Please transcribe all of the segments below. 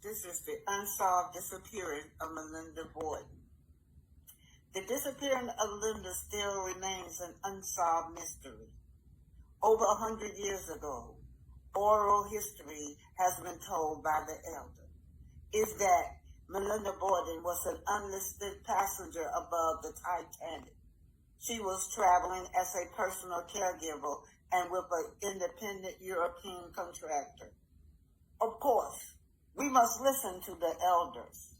This is the unsolved disappearance of Melinda Boyd. The disappearance of Linda still remains an unsolved mystery. Over 100 years ago, oral history has been told by the elder, is that Melinda Boyd was an unlisted passenger above the Titanic. She was traveling as a personal caregiver and with an independent European contractor. Of course, we must listen to the elders.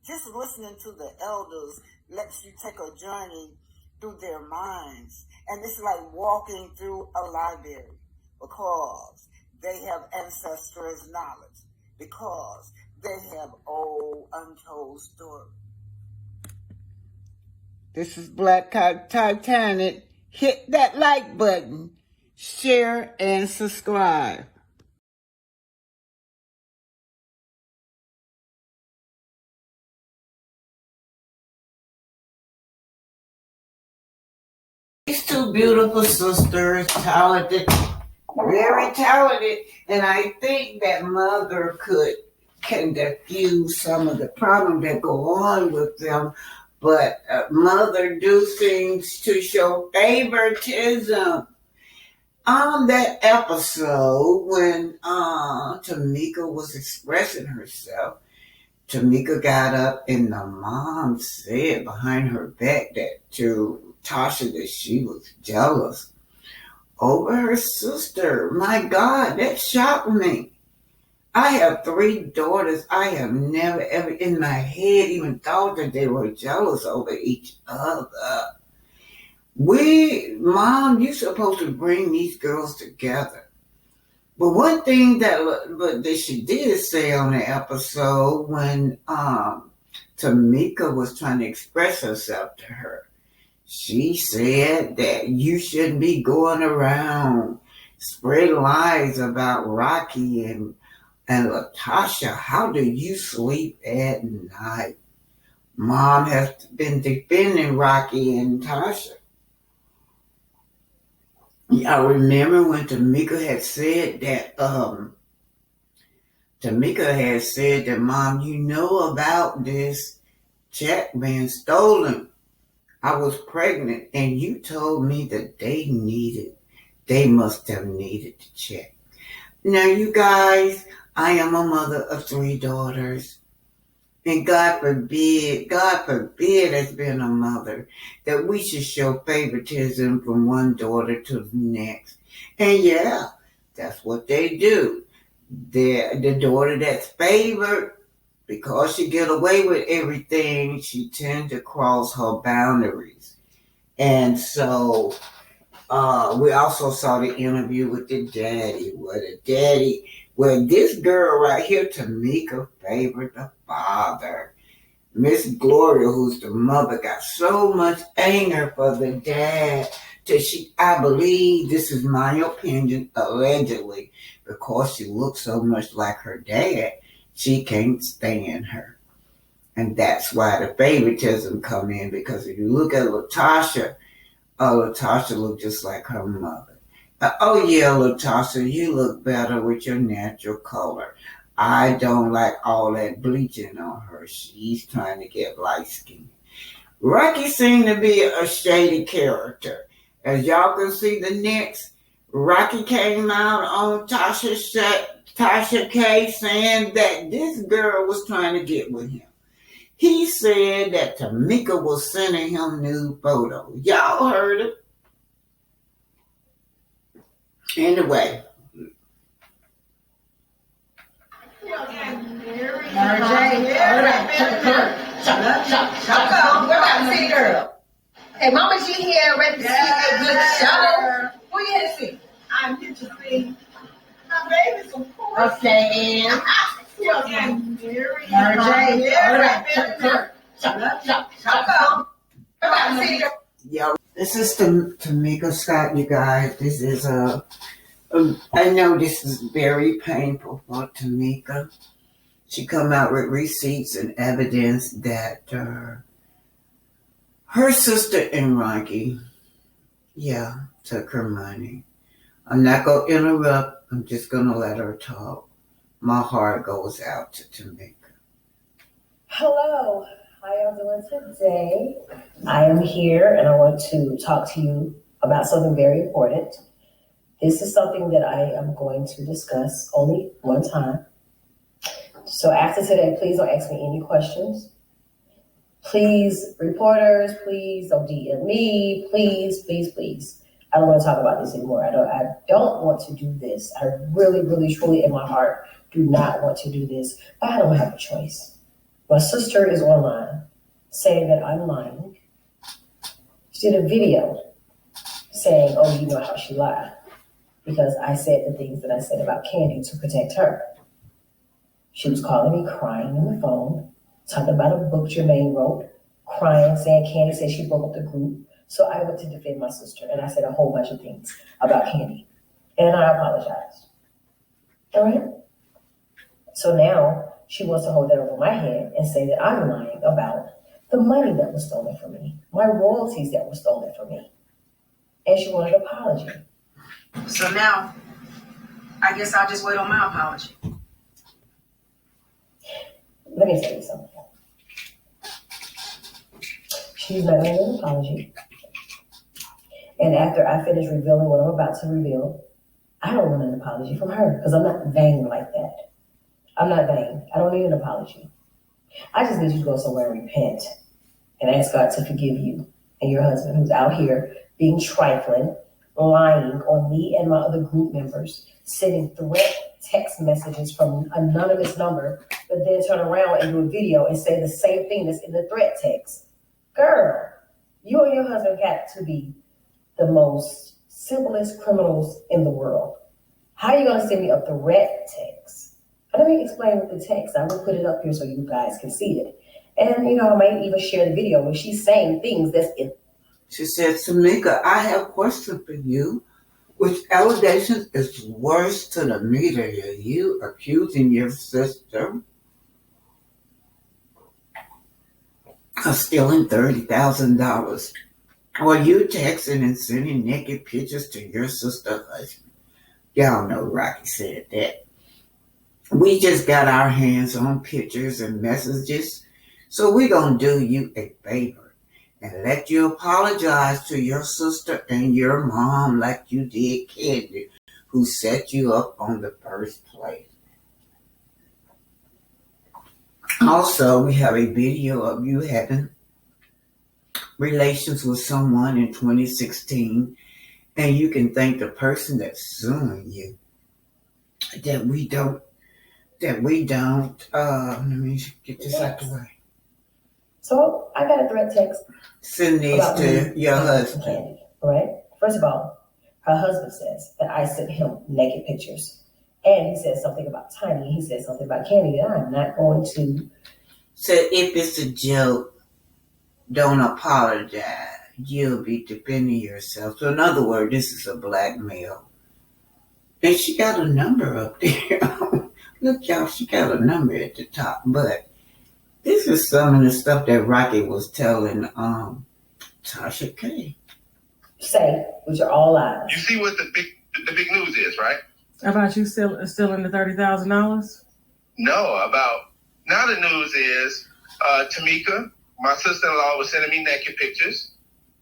Just listening to the elders lets you take a journey through their minds. And it's like walking through a library because they have ancestors' knowledge, because they have old untold stories. This is Black Titanic. Hit that like button, share, and subscribe. These two beautiful sisters, talented, very talented, and I think that mother can diffuse some of the problems that go on with them, but mother do things to show favoritism. On that episode when Tamika was expressing herself, Tamika got up and the mom said behind her back to Tasha that she was jealous over her sister. My God, that shocked me. I have 3 daughters. I have never ever in my head even thought that they were jealous over each other. Mom, you're supposed to bring these girls together. But one thing that she did say on the episode when Tamika was trying to express herself to her, she said that you shouldn't be going around spreading lies about Rocky and Latasha. How do you sleep at night? Mom has been defending Rocky and Tasha. I remember when Tamika had said that, Mom, you know about this check being stolen. I was pregnant and you told me that they must have needed to check. Now, you guys, I am a mother of 3 daughters. And God forbid as being a mother, that we should show favoritism from one daughter to the next. And yeah, that's what they do. The daughter that's favored, because she get away with everything, she tend to cross her boundaries. And so we also saw the interview with the daddy, where this girl right here, Tamika, favored the father. Miss Gloria, who's the mother, got so much anger for the dad that I believe, this is my opinion, allegedly, because she looks so much like her dad, she can't stand her. And that's why the favoritism come in, because if you look at Latasha looked just like her mother. Oh yeah, Latasha, you look better with your natural color. I don't like all that bleaching on her. She's trying to get light skin. Rocky seemed to be a shady character. As y'all can see the next, Rocky came out on Tasha K saying that this girl was trying to get with him. He said that Tamika was sending him nude photos. Y'all heard it. Anyway. We're about to see the girl. Hey, Mama G here, ready to see a good show. Who you here to see? I'm here to see my babies, of course. Okay. This is Tamika Scott, you guys. This is I know this is very painful for Tamika. She come out with receipts and evidence that her sister and Rocky, took her money. I'm not going to interrupt. I'm just going to let her talk. My heart goes out to Tamika. Hello, how y'all doing today? I am here and I want to talk to you about something very important. This is something that I am going to discuss only one time. So after today, please don't ask me any questions. Please, reporters, please don't DM me. Please, please, please. I don't want to talk about this anymore. I don't want to do this. I really, really, truly in my heart do not want to do this. But I don't have a choice. My sister is online saying that I'm lying. She did a video saying, oh, you know how she lied. Because I said the things that I said about Candy to protect her. She was calling me crying on the phone, talking about a book Jermaine wrote, crying, saying Candy said she broke up the group. So I went to defend my sister and I said a whole bunch of things about Candy. And I apologized. All right? So now she wants to hold that over my head and say that I'm lying about the money that was stolen from me, my royalties that were stolen from me. And she wanted an apology. So now, I guess I'll just wait on my apology. Let me tell you something. She's not going to an apology. And after I finish revealing what I'm about to reveal, I don't want an apology from her because I'm not vain like that. I'm not vain. I don't need an apology. I just need you to go somewhere and repent and ask God to forgive you and your husband who's out here being trifling, lying on me and my other group members, sending threat text messages from an anonymous number, but then turn around and do a video and say the same thing that's in the threat text. Girl, you and your husband got to be the most simplest criminals in the world. How are you going to send me a threat text? Let me explain what the text. I will put it up here so you guys can see it. And, I might even share the video where she's saying things that's in. She said, Tamika, I have a question for you. Which allegations is worse to the meter? Are you accusing your sister of stealing $30,000? Or you texting and sending naked pictures to your sister's husband? Y'all know Rocky said that. We just got our hands on pictures and messages, so we're going to do you a favor and let you apologize to your sister and your mom like you did Candy, who set you up on the first place. Also, we have a video of you having relations with someone in 2016, and you can thank the person that's suing you that we don't, let me get this out the way. So I got a threat text. Send these to your husband. Candy, right? First of all, her husband says that I sent him naked pictures. And he said something about Tiny. He said something about Candy that I'm not going to. So if it's a joke, don't apologize. You'll be defending yourself. So in other words, this is a blackmail. And she got a number up there. Look, y'all, she got a number at the top. But this is some of the stuff that Rocky was telling Tasha K. Say, which are all lies. You see what the big news is, right? About you stealing the $30,000? No, now the news is Tamika, my sister-in-law, was sending me naked pictures.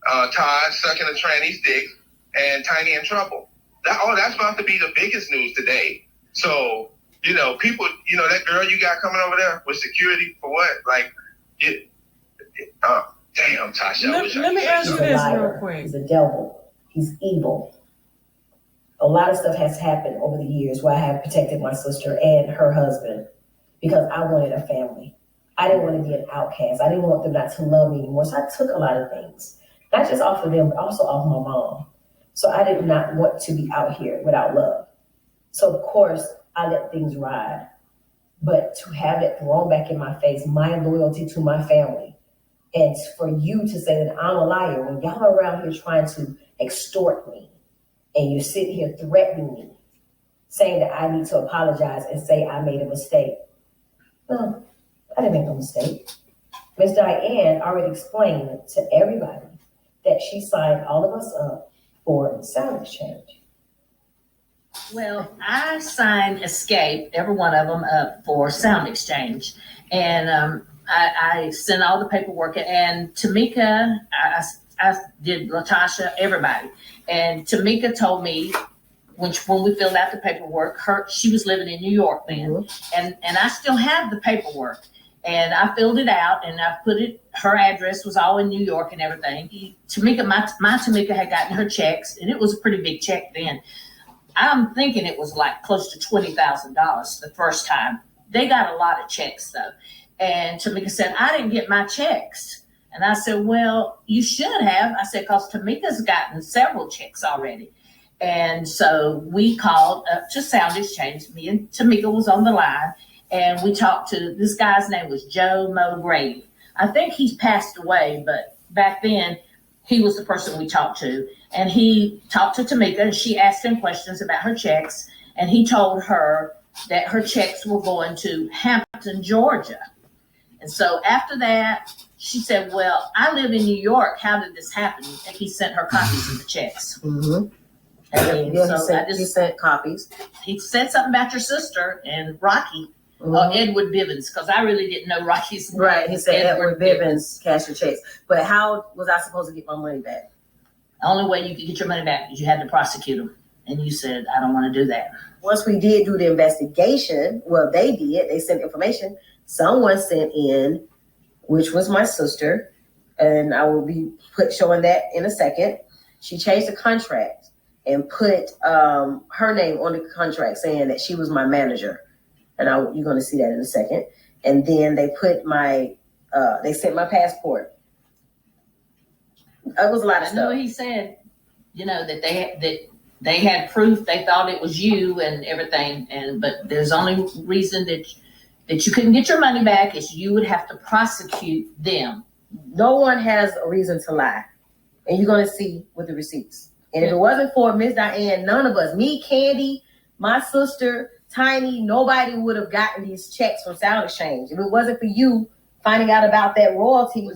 Todd sucking a tranny's dick, and Tiny in trouble. That's about to be the biggest news today. So, people, that girl you got coming over there with security for what? Like, damn, Tasha. Let me ask you this real quick. He's a devil. He's evil. A lot of stuff has happened over the years where I have protected my sister and her husband because I wanted a family. I didn't want to be an outcast. I didn't want them not to love me anymore. So I took a lot of things, not just off of them, but also off my mom. So I did not want to be out here without love. So of course I let things ride, but to have it thrown back in my face, my loyalty to my family, and for you to say that I'm a liar when y'all are around here trying to extort me, and you're sitting here threatening me, saying that I need to apologize and say I made a mistake. No, I didn't make no mistake. Ms. Diane already explained to everybody that she signed all of us up for salary exchange. Well, I signed Escape, every one of them, up for Sound Exchange. And I sent all the paperwork. And Tamika, I did Latasha, everybody. And Tamika told me when we filled out the paperwork, she was living in New York then. Mm-hmm. And I still have the paperwork. And I filled it out and I put it, her address was all in New York and everything. Tamika, my Tamika had gotten her checks, and it was a pretty big check then. I'm thinking it was like close to $20,000 the first time. They got a lot of checks though. And Tamika said, I didn't get my checks. And I said, well, you should have. I said, because Tamika's gotten several checks already. And so we called up to Sound Exchange. Me and Tamika was on the line. And we talked to, this guy's name was Joe Grady. I think he's passed away, but back then he was the person we talked to. And he talked to Tamika and she asked him questions about her checks. And he told her that her checks were going to Hampton, Georgia. And so after that, she said, well, I live in New York. How did this happen? And he sent her copies of the checks. Mm-hmm. And he sent copies. He said something about your sister and Rocky. Mm-hmm. Edward Bivens, because I really didn't know Rocky's name. Right, he said Edward Bivens cashed your checks. But how was I supposed to get my money back? The only way you could get your money back is you had to prosecute them. And you said, I don't want to do that. Once we did do the investigation, well, they did. They sent information. Someone sent in, which was my sister, and I will be showing that in a second. She changed the contract and put her name on the contract saying that she was my manager. And you're going to see that in a second. And then they put they sent my passport. It was a lot of stuff. I know he said, that they had proof. They thought it was you and everything. But there's only reason that you couldn't get your money back is you would have to prosecute them. No one has a reason to lie. And you're going to see with the receipts. And if it wasn't for Miss Diane, none of us, me, Candy, my sister, Tiny, nobody would have gotten these checks from Sound Exchange. If it wasn't for you finding out about that royalty.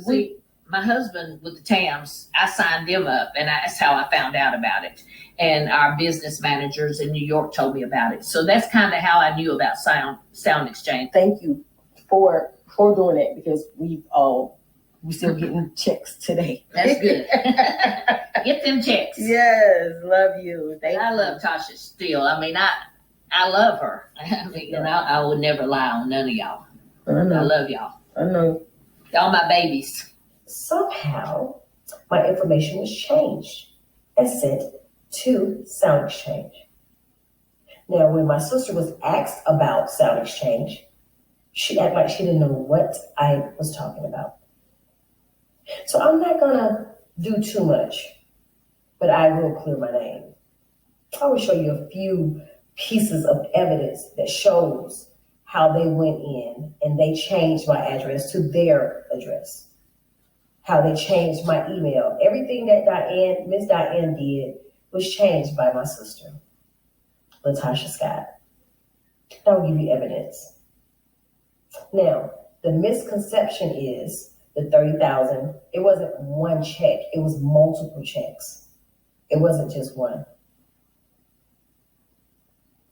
My husband with the TAMs, I signed them up, and that's how I found out about it. And our business managers in New York told me about it. So that's kind of how I knew about Sound Exchange. Thank you for doing it, because we still getting checks today. That's good. Get them checks. Yes, love you. I love Tasha still. I mean, I love her. I mean, and I would never lie on none of y'all. I love y'all. I know. Y'all my babies. Somehow, my information was changed and sent to Sound Exchange. Now, when my sister was asked about Sound Exchange, she acted like she didn't know what I was talking about. So I'm not going to do too much, but I will clear my name. I will show you a few pieces of evidence that shows how they went in and they changed my address to their address. How they changed my email. Everything that Miss Diane did was changed by my sister, Latasha Scott. I will give you evidence. Now, the misconception is the $30,000. It wasn't one check. It was multiple checks. It wasn't just one.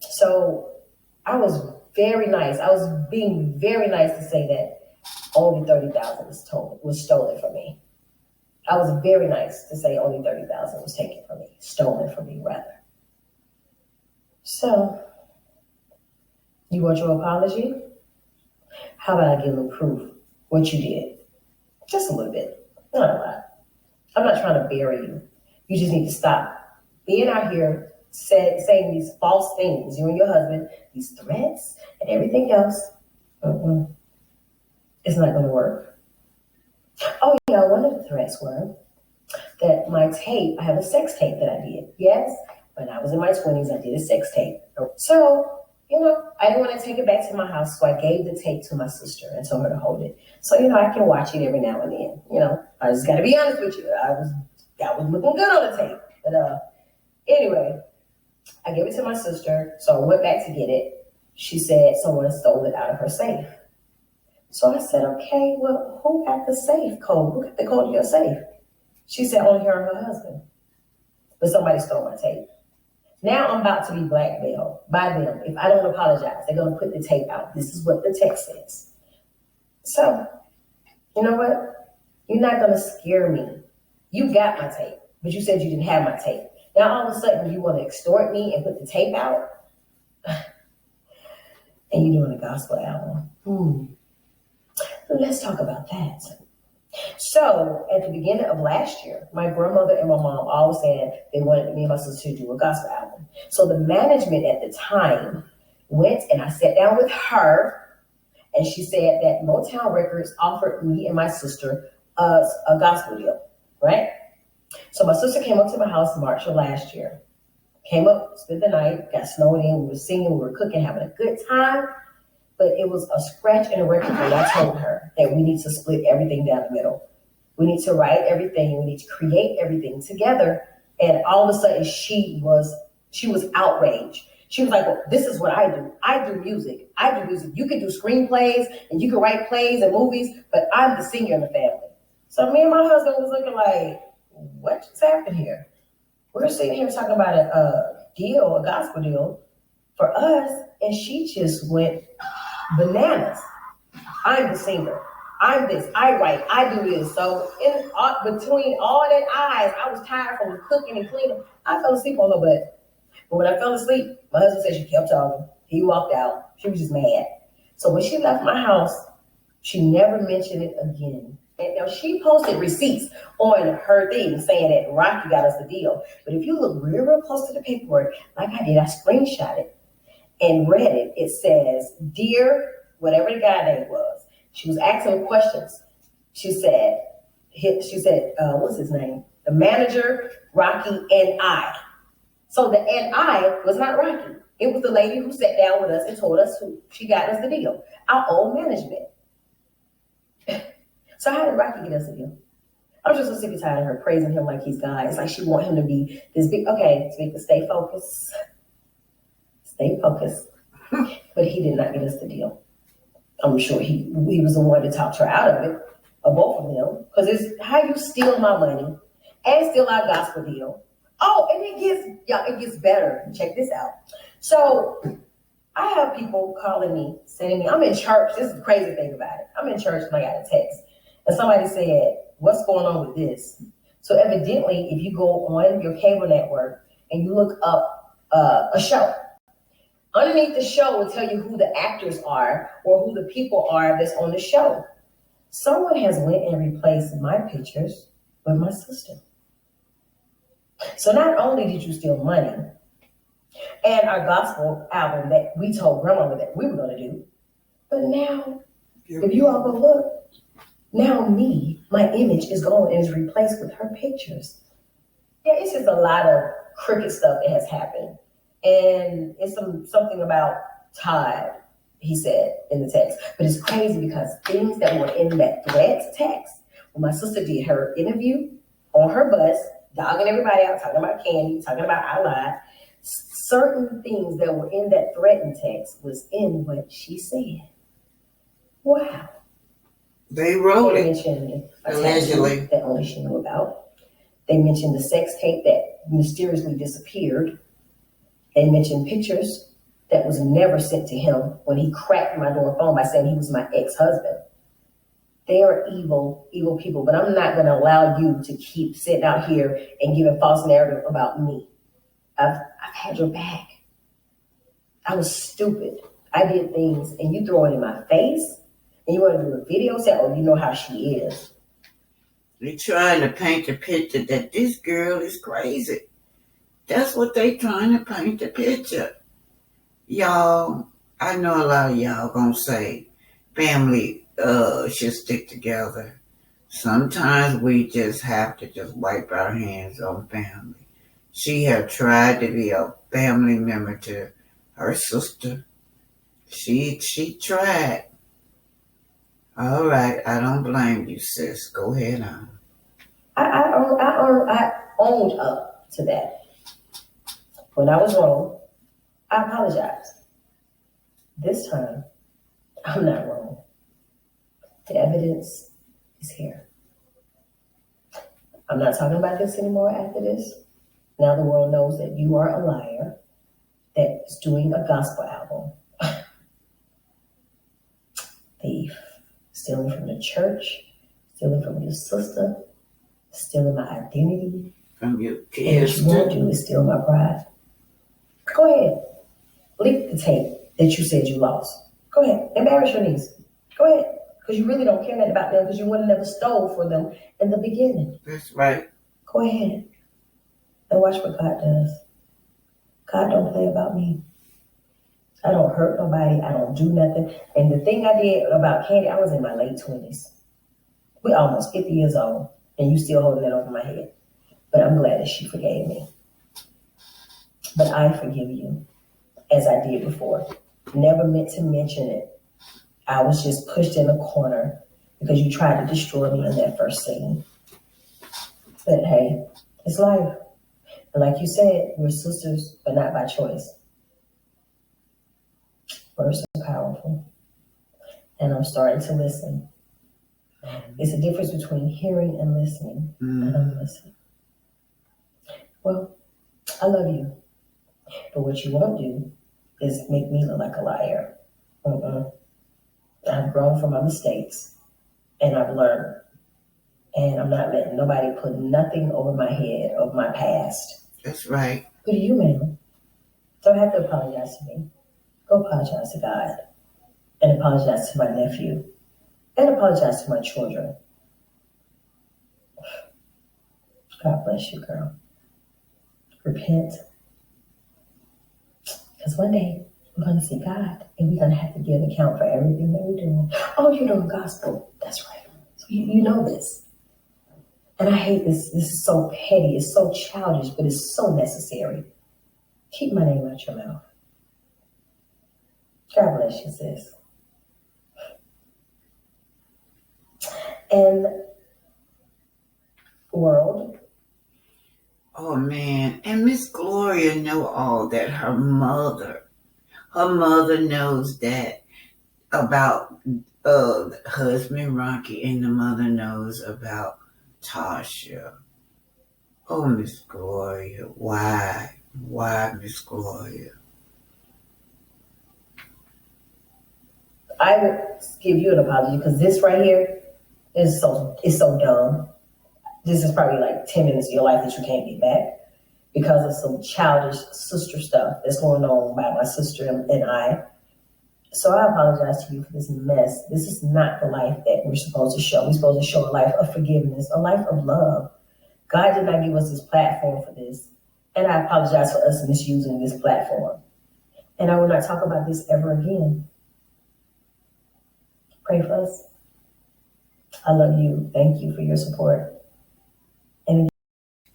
So I was very nice. I was being very nice to say that only $30,000 was stolen from me. I was very nice to say only $30,000 was taken from me, stolen from me rather. So, you want your apology? How about I give them proof what you did? Just a little bit, not a lot. I'm not trying to bury you. You just need to stop being out here saying these false things, you and your husband, these threats and everything else. It's not going to work. Oh, yeah, one of the threats were that my tape, I have a sex tape that I did. Yes, when I was in my 20s, I did a sex tape. So, I didn't want to take it back to my house, so I gave the tape to my sister and told her to hold it. So, I can watch it every now and then. I just got to be honest with you. I was looking good on the tape. But anyway, I gave it to my sister, so I went back to get it. She said someone stole it out of her safe. So I said, okay, well, who got the safe code? Who got the code to your safe? She said, only her and her husband. But somebody stole my tape. Now I'm about to be blackmailed by them. If I don't apologize, they're going to put the tape out. This is what the text says. So, you know what? You're not going to scare me. You got my tape, but you said you didn't have my tape. Now all of a sudden you want to extort me and put the tape out? And you're doing a gospel album. Let's talk about that. So at the beginning of last year, my grandmother and my mom all said they wanted me and my sister to do a gospel album. So the management at the time went and I sat down with her, and she said that Motown Records offered me and my sister a gospel deal, right? So my sister came up to my house in March of last year. Came up, spent the night, got snowed in, we were singing, we were cooking, having a good time. But it was a scratch and a record when I told her that we need to split everything down the middle. We need to write everything, we need to create everything together. And all of a sudden she was outraged. She was like, well, this is what I do. I do music. You can do screenplays and you can write plays and movies, but I'm the singer in the family. So me and my husband was looking like, what just happened here? We're sitting here talking about a gospel deal for us, and she just went bananas. I'm the singer. I'm this. I write. I do this. So between all that I was tired from cooking and cleaning. I fell asleep on her butt. But when I fell asleep, my husband said she kept talking. He walked out. She was just mad. So when she left my house, she never mentioned it again. And now she posted receipts on her thing saying that Rocky got us the deal. But if you look real close to the paperwork, like I did, I screenshot it and read it. It says, dear, whatever the guy name was. She was asking questions. She said, what's his name? The manager, Rocky, and I. So the and I was not Rocky. It was the lady who sat down with us and told us who she got us the deal. Our own management. So how did Rocky get us a deal? I'm just so sick and tired of her praising him like he's God. It's like she want him to be this big. Okay, Tamika, stay focused. Stay focused. But he did not get us the deal. I'm sure he was the one to talk her out of it, or both of them, because it's how you steal my money and steal our gospel deal. Oh, and it gets better. Check this out. So I have people calling me, sending me. I'm in church. This is the crazy thing about it. I'm in church and I got a text, and somebody said, "What's going on with this?" So evidently, if you go on your cable network and you look up a show, underneath the show will tell you who the actors are or who the people are that's on the show. Someone has went and replaced my pictures with my sister. So not only did you steal money and our gospel album that we told grandmother that we were going to do, but now, if you all go look, now my image is gone and is replaced with her pictures. Yeah, it's just a lot of crooked stuff that has happened. And it's something about Todd, he said in the text. But it's crazy because things that were in that threat text, when my sister did her interview on her bus, dogging everybody out, talking about Candy, talking about I lied, certain things that were in that threatened text was in what she said. Wow. They wrote They it. mentioned Allegedly. that only she knew about. They mentioned the sex tape that mysteriously disappeared. They mentioned pictures that was never sent to him when he cracked my door phone by saying he was my ex-husband. They are evil, evil people, but I'm not going to allow you to keep sitting out here and giving false narrative about me. I've had your back. I was stupid. I did things, and you throw it in my face, and you want to do a video say, oh, you know how she is. They're trying to paint the picture that this girl is crazy. That's what they trying to paint the picture. Y'all, I know a lot of y'all gonna say family should stick together. Sometimes we just have to just wipe our hands on family. She had tried to be a family member to her sister. She tried. All right, I don't blame you, sis. Go ahead on. I owned up to that. When I was wrong, I apologize. This time, I'm not wrong. The evidence is here. I'm not talking about this anymore after this. Now the world knows that you are a liar that is doing a gospel album. Thief. Stealing from the church, stealing from your sister, stealing my identity. From your And what kids. you won't do is steal my pride. Go ahead. Leak the tape that you said you lost. Go ahead. Embarrass your niece. Go ahead. Because you really don't care nothing about them because you would have never stole for them in the beginning. That's right. Go ahead. And watch what God does. God don't play about me. I don't hurt nobody. I don't do nothing. And the thing I did about Candy, I was in my late 20s. We're almost 50 years old, and you still holding that over my head. But I'm glad that she forgave me. But I forgive you, as I did before. Never meant to mention it. I was just pushed in a corner because you tried to destroy me in that first scene. But hey, it's life. And like you said, we're sisters, but not by choice. Words are powerful. And I'm starting to listen. It's a difference between hearing and listening. And I'm listening. Well, I love you. But what you won't do is make me look like a liar. I've grown from my mistakes. And I've learned. And I'm not letting nobody put nothing over my head of my past. That's right. But you, ma'am, don't have to apologize to me. Go apologize to God. And apologize to my nephew. And apologize to my children. God bless you, girl. Repent. Because one day, we're going to see God. And we're going to have to give account for everything that we're doing. Oh, you're doing gospel. That's right. So you know this. And I hate this. This is so petty. It's so childish, but it's so necessary. Keep my name out your mouth. God bless you, sis. And world. Oh man, and Miss Gloria know all that. Her mother knows that about husband Rocky, and the mother knows about Tasha. Oh, Miss Gloria, why Miss Gloria? I would give you an apology because this right here is so dumb. This is probably like 10 minutes of your life that you can't get back because of some childish sister stuff that's going on by my sister and I. So I apologize to you for this mess. This is not the life that we're supposed to show. We're supposed to show a life of forgiveness, a life of love. God did not give us this platform for this. And I apologize for us misusing this platform. And I will not talk about this ever again. Pray for us. I love you. Thank you for your support.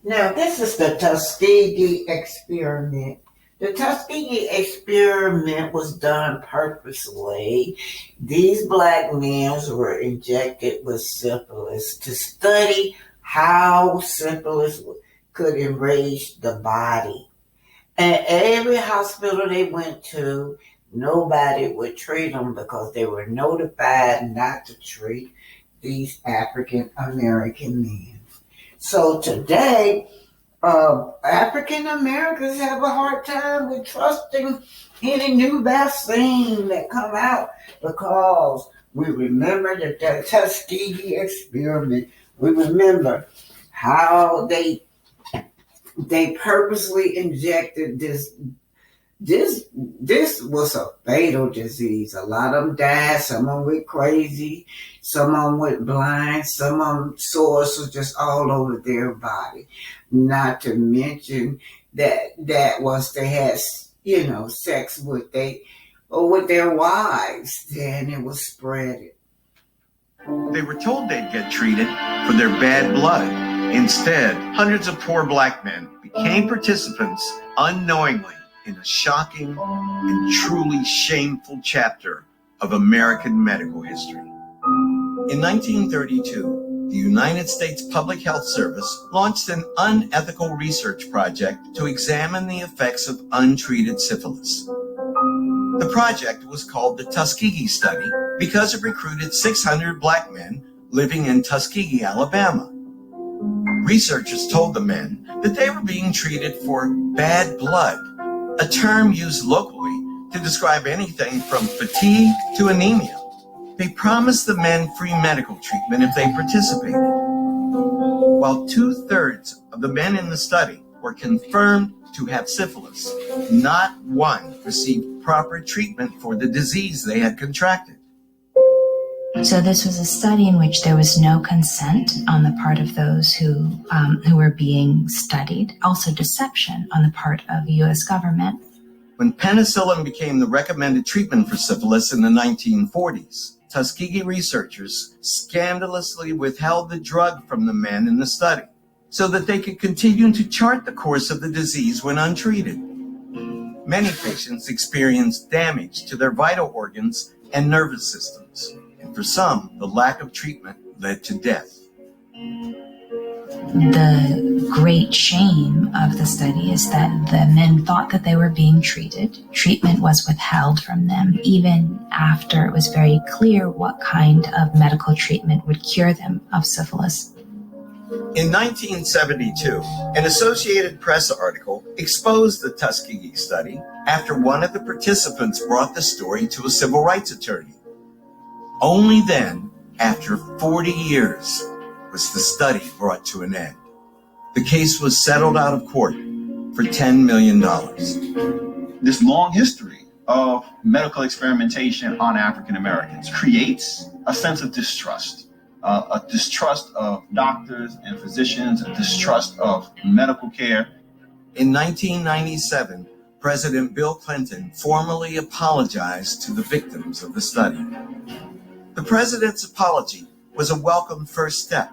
Now, this is the Tuskegee experiment. The Tuskegee experiment was done purposely. These black men were injected with syphilis to study how syphilis could enrage the body. And every hospital they went to, nobody would treat them because they were notified not to treat these African American men. So today, African Americans have a hard time with trusting any new vaccine that come out because we remember the Tuskegee experiment. We remember how they purposely injected this was a fatal disease. A lot of them died. Some of them went crazy. Some of them went blind. Some of them sores was just all over their body. Not to mention that once they had, sex with their wives, then it was spreading. They were told they'd get treated for their bad blood. Instead, hundreds of poor black men became participants unknowingly in a shocking and truly shameful chapter of American medical history. In 1932, the United States Public Health Service launched an unethical research project to examine the effects of untreated syphilis. The project was called the Tuskegee Study because it recruited 600 black men living in Tuskegee, Alabama. Researchers told the men that they were being treated for bad blood, a term used locally to describe anything from fatigue to anemia. They promised the men free medical treatment if they participated. While 2/3 of the men in the study were confirmed to have syphilis, not one received proper treatment for the disease they had contracted. So this was a study in which there was no consent on the part of those who were being studied, also deception on the part of the U.S. government. When penicillin became the recommended treatment for syphilis in the 1940s, Tuskegee researchers scandalously withheld the drug from the men in the study so that they could continue to chart the course of the disease when untreated. Many patients experienced damage to their vital organs and nervous systems, and for some, the lack of treatment led to death. The great shame of the study is that the men thought that they were being treated. Treatment was withheld from them, even after it was very clear what kind of medical treatment would cure them of syphilis. In 1972, an Associated Press article exposed the Tuskegee study after one of the participants brought the story to a civil rights attorney. Only then, after 40 years, was the study brought to an end. The case was settled out of court for $10 million. This long history of medical experimentation on African Americans creates a sense of distrust, a distrust of doctors and physicians, a distrust of medical care. In 1997, President Bill Clinton formally apologized to the victims of the study. The president's apology was a welcome first step,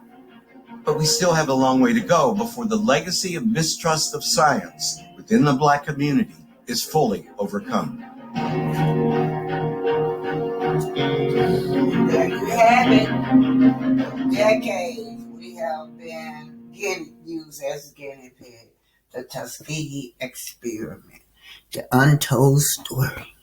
but we still have a long way to go before the legacy of mistrust of science within the Black community is fully overcome. There you have it. For decades, we have been used as guinea pig. The Tuskegee experiment, the untold story.